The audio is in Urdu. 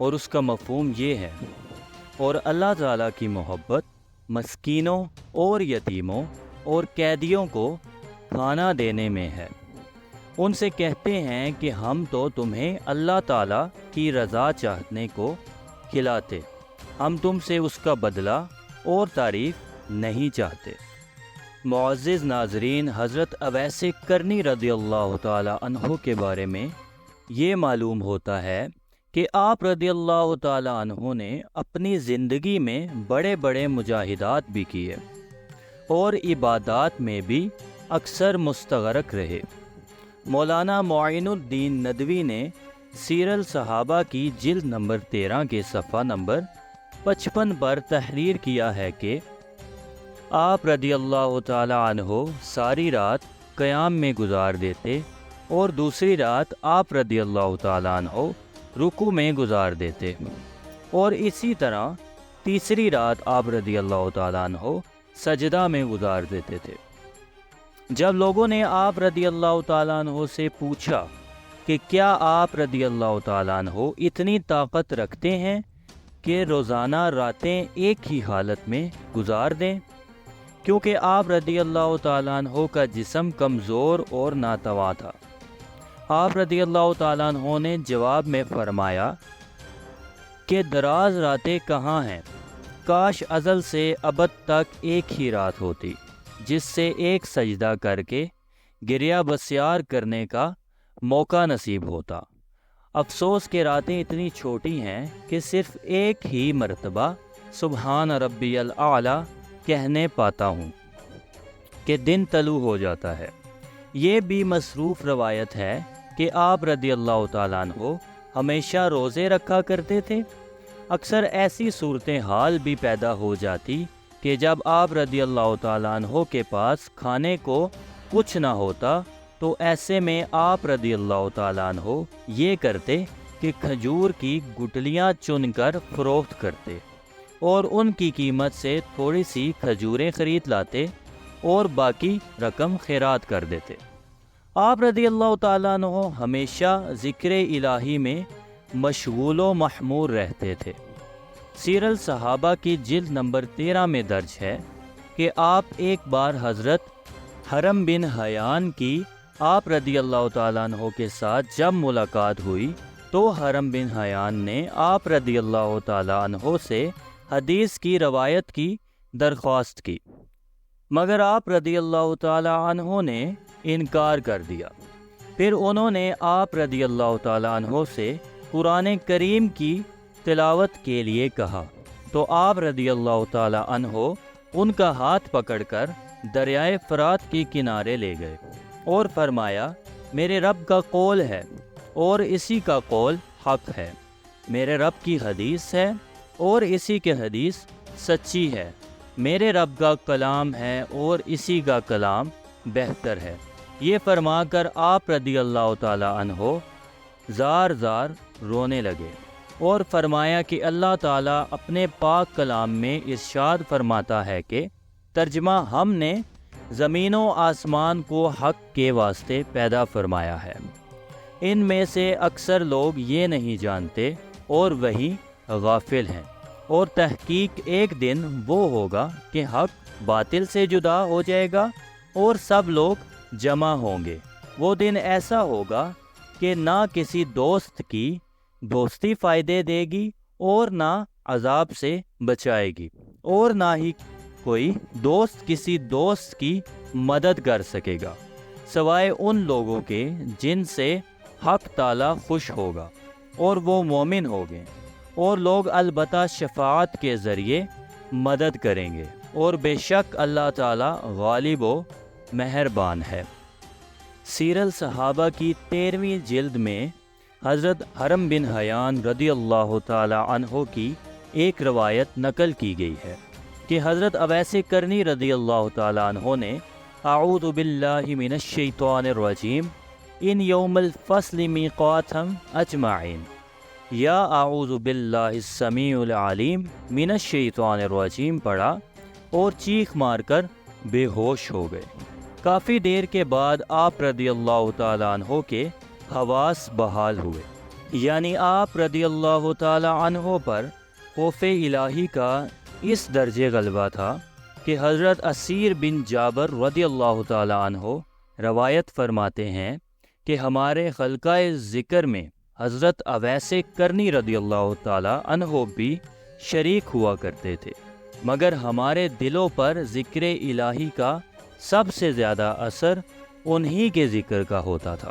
اور اس کا مفہوم یہ ہے، اور اللہ تعالیٰ کی محبت مسکینوں اور یتیموں اور قیدیوں کو کھانا دینے میں ہے۔ ان سے کہتے ہیں کہ ہم تو تمہیں اللہ تعالیٰ کی رضا چاہنے کو کھلاتے، ہم تم سے اس کا بدلہ اور تعریف نہیں چاہتے۔ معزز ناظرین، حضرت اویس کرنی رضی اللہ تعالی عنہ کے بارے میں یہ معلوم ہوتا ہے کہ آپ رضی اللہ تعالی عنہ نے اپنی زندگی میں بڑے بڑے مجاہدات بھی کیے اور عبادات میں بھی اکثر مستغرق رہے۔ مولانا معین الدین ندوی نے سیر الصحابہ کی جلد نمبر 13 کے صفحہ نمبر 55 پر تحریر کیا ہے کہ آپ رضی اللہ تعالی عنہ ساری رات قیام میں گزار دیتے اور دوسری رات آپ رضی اللہ تعالی عنہ رکوع میں گزار دیتے، اور اسی طرح تیسری رات آپ رضی اللہ تعالی عنہ سجدہ میں گزار دیتے تھے۔ جب لوگوں نے آپ رضی اللہ تعالیٰ عنہ سے پوچھا کہ کیا آپ رضی اللہ تعالیٰ عنہ اتنی طاقت رکھتے ہیں کہ روزانہ راتیں ایک ہی حالت میں گزار دیں، کیونکہ آپ رضی اللہ تعالیٰ عنہ کا جسم کمزور اور ناتواں تھا۔ آپ رضی اللہ تعالیٰ عنہ نے جواب میں فرمایا کہ دراز راتیں کہاں ہیں، کاش ازل سے ابد تک ایک ہی رات ہوتی جس سے ایک سجدہ کر کے گریہ بسیار کرنے کا موقع نصیب ہوتا۔ افسوس کہ راتیں اتنی چھوٹی ہیں کہ صرف ایک ہی مرتبہ سبحان ربی الاعلیٰ کہنے پاتا ہوں کہ دن طلوع ہو جاتا ہے۔ یہ بھی مصروف روایت ہے کہ آپ رضی اللہ تعالیٰ عنہ ہمیشہ روزے رکھا کرتے تھے۔ اکثر ایسی صورتحال بھی پیدا ہو جاتی کہ جب آپ رضی اللہ تعالیٰ عنہ کے پاس کھانے کو کچھ نہ ہوتا تو ایسے میں آپ رضی اللہ تعالیٰ عنہ یہ کرتے کہ کھجور کی گٹلیاں چن کر فروخت کرتے اور ان کی قیمت سے تھوڑی سی کھجوریں خرید لاتے اور باقی رقم خیرات کر دیتے۔ آپ رضی اللہ تعالیٰ عنہ ہمیشہ ذکر الہی میں مشغول و محمور رہتے تھے۔ سیر الصحابہ کی جلد نمبر 13 میں درج ہے کہ آپ ایک بار حضرت حرم بن حیان کی آپ رضی اللہ تعالیٰ عنہ کے ساتھ جب ملاقات ہوئی تو حرم بن حیان نے آپ رضی اللہ تعالیٰ عنہ سے حدیث کی روایت کی درخواست کی، مگر آپ رضی اللہ تعالیٰ عنہ نے انکار کر دیا۔ پھر انہوں نے آپ رضی اللہ تعالیٰ عنہ سے قرآن کریم کی تلاوت کے لیے کہا تو آپ رضی اللہ تعالیٰ عنہ ان کا ہاتھ پکڑ کر دریائے فرات کے کنارے لے گئے اور فرمایا، میرے رب کا قول ہے اور اسی کا قول حق ہے، میرے رب کی حدیث ہے اور اسی کی حدیث سچی ہے، میرے رب کا کلام ہے اور اسی کا کلام بہتر ہے۔ یہ فرما کر آپ رضی اللہ تعالیٰ عنہ زار زار رونے لگے اور فرمایا کہ اللہ تعالیٰ اپنے پاک کلام میں ارشاد فرماتا ہے کہ ترجمہ ہم نے زمین و آسمان کو حق کے واسطے پیدا فرمایا ہے۔ ان میں سے اکثر لوگ یہ نہیں جانتے اور وہی غافل ہیں، اور تحقیق ایک دن وہ ہوگا کہ حق باطل سے جدا ہو جائے گا اور سب لوگ جمع ہوں گے۔ وہ دن ایسا ہوگا کہ نہ کسی دوست کی دوستی فائدے دے گی اور نہ عذاب سے بچائے گی، اور نہ ہی کوئی دوست کسی دوست کی مدد کر سکے گا سوائے ان لوگوں کے جن سے حق تعالیٰ خوش ہوگا اور وہ مومن ہوگے، اور لوگ البتہ شفاعت کے ذریعے مدد کریں گے، اور بے شک اللہ تعالیٰ غالب و مہربان ہے۔ سیر الصحابہ کی 13ویں جلد میں حضرت حرم بن حیان رضی اللہ تعالی عنہ کی ایک روایت نقل کی گئی ہے کہ حضرت اویس کرنی رضی اللہ تعالی عنہ نے اعوذ باللہ من الشیطان الرجیم ان یوم الفصل میقاتہم اجمعین، یا اعوذ باللہ السمیع العلیم من الشیطان الرجیم پڑھا اور چیخ مار کر بے ہوش ہو گئے۔ کافی دیر کے بعد آپ رضی اللہ تعالیٰ عنہ کے حواس بحال ہوئے یعنی آپ رضی اللہ تعالی عنہ پر خوف الہی کا اس درجے غلبہ تھا کہ حضرت اسیر بن جابر رضی اللہ تعالی عنہ روایت فرماتے ہیں کہ ہمارے خلقۂ ذکر میں حضرت اویس کرنی رضی اللہ تعالی عنہ بھی شریک ہوا کرتے تھے، مگر ہمارے دلوں پر ذکر الہی کا سب سے زیادہ اثر انہی کے ذکر کا ہوتا تھا۔